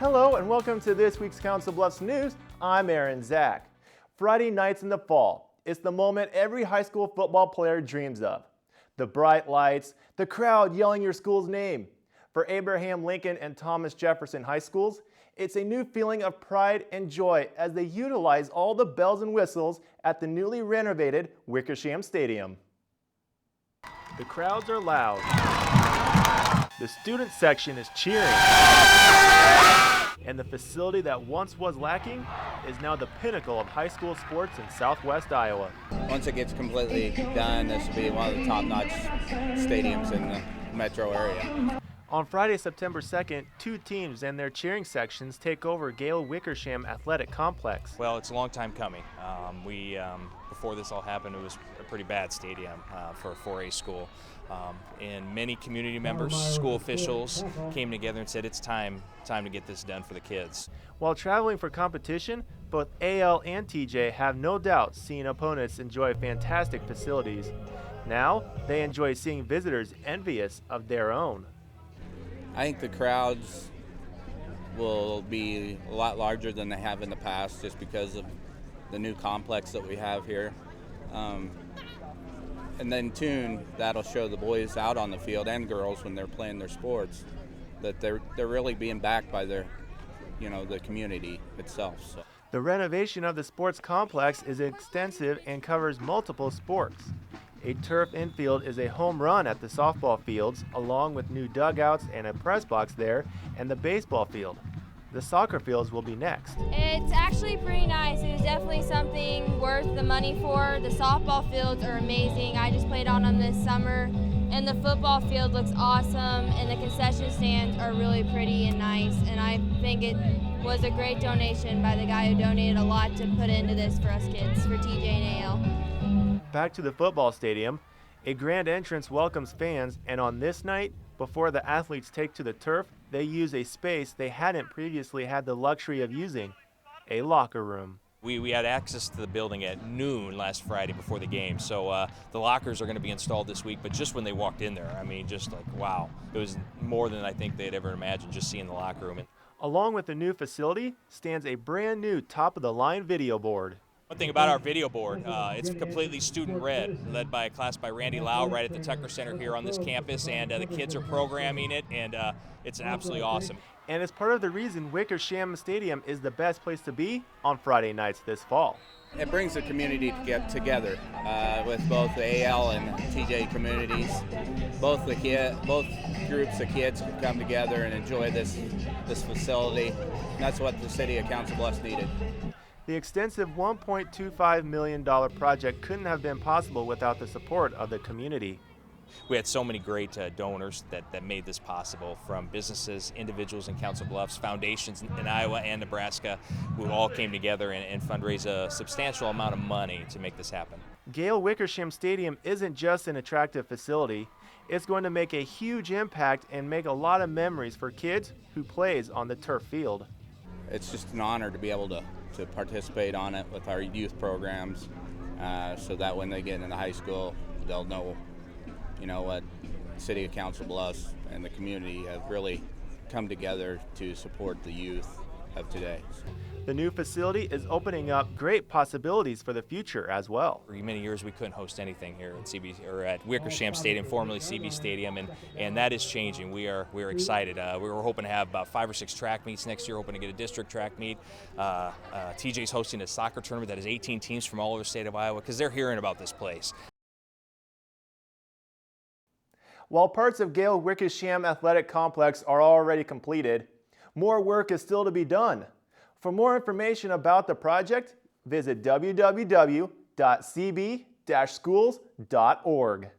Hello and welcome to this week's Council Bluffs News. I'm Aaron Zach. Friday nights in the fall. It's the moment every high school football player dreams of. The bright lights, the crowd yelling your school's name. For Abraham Lincoln and Thomas Jefferson High Schools, it's a new feeling of pride and joy as they utilize all the bells and whistles at the newly renovated Wickersham Stadium. The crowds are loud. The student section is cheering. And the facility that once was lacking is now the pinnacle of high school sports in southwest Iowa. Once it gets completely done, this will be one of the top-notch stadiums in the metro area. On Friday, September 2nd, two teams and their cheering sections take over Gale Wickersham Athletic Complex. Well, it's a long time coming. Before this all happened, it was a pretty bad stadium for a 4A school. And many community members, school officials came together and said it's time to get this done for the kids. While traveling for competition, both AL and TJ have no doubt seen opponents enjoy fantastic facilities. Now, they enjoy seeing visitors envious of their own. I think the crowds will be a lot larger than they have in the past just because of the new complex that we have here. And then tune, that'll show the boys out on the field and girls when they're playing their sports that they're really being backed by their, the community itself. So. The renovation of the sports complex is extensive and covers multiple sports. A turf infield is a home run at the softball fields, along with new dugouts and a press box there, and the baseball field. The soccer fields will be next. It's actually pretty nice. It was definitely something worth the money for. The softball fields are amazing. I just played on them this summer, and the football field looks awesome, and the concession stands are really pretty and nice, and I think it was a great donation by the guy who donated a lot to put into this for us kids, for TJ and AL. Back to the football stadium. A grand entrance welcomes fans, and on this night, before the athletes take to the turf, they use a space they hadn't previously had the luxury of using, a locker room. We had access to the building at noon last Friday before the game, so the lockers are going to be installed this week, but just when they walked in there, just like, wow. It was more than I think they'd ever imagined just seeing the locker room. Along with the new facility stands a brand new top-of-the-line video board. One thing about our video board, it's completely student-led by a class by Randy Lau right at the Tucker Center here on this campus, and the kids are programming it, and it's absolutely awesome. And it's part of the reason Wickersham Stadium is the best place to be on Friday nights this fall. It brings the community to get together with both the AL and TJ communities. Both groups of kids can come together and enjoy this facility. And that's what the city of Council Bluffs needed. The extensive $1.25 million project couldn't have been possible without the support of the community. We had so many great donors that made this possible, from businesses, individuals in Council Bluffs, foundations in Iowa and Nebraska, who all came together and fundraised a substantial amount of money to make this happen. Gale Wickersham Stadium isn't just an attractive facility. It's going to make a huge impact and make a lot of memories for kids who plays on the turf field. It's just an honor to be able to participate on it with our youth programs, so that when they get into high school, they'll know, what City of Council Bluffs and the community have really come together to support the youth of today. The new facility is opening up great possibilities for the future as well. For many years we couldn't host anything here at Wickersham Stadium, formerly CB Stadium, and that is changing. We're excited. We were hoping to have about 5 or 6 track meets next year, hoping to get a district track meet. TJ's hosting a soccer tournament that has 18 teams from all over the state of Iowa because they're hearing about this place. While parts of Gale Wickersham Athletic Complex are already completed, more work is still to be done. For more information about the project, visit www.cb-schools.org.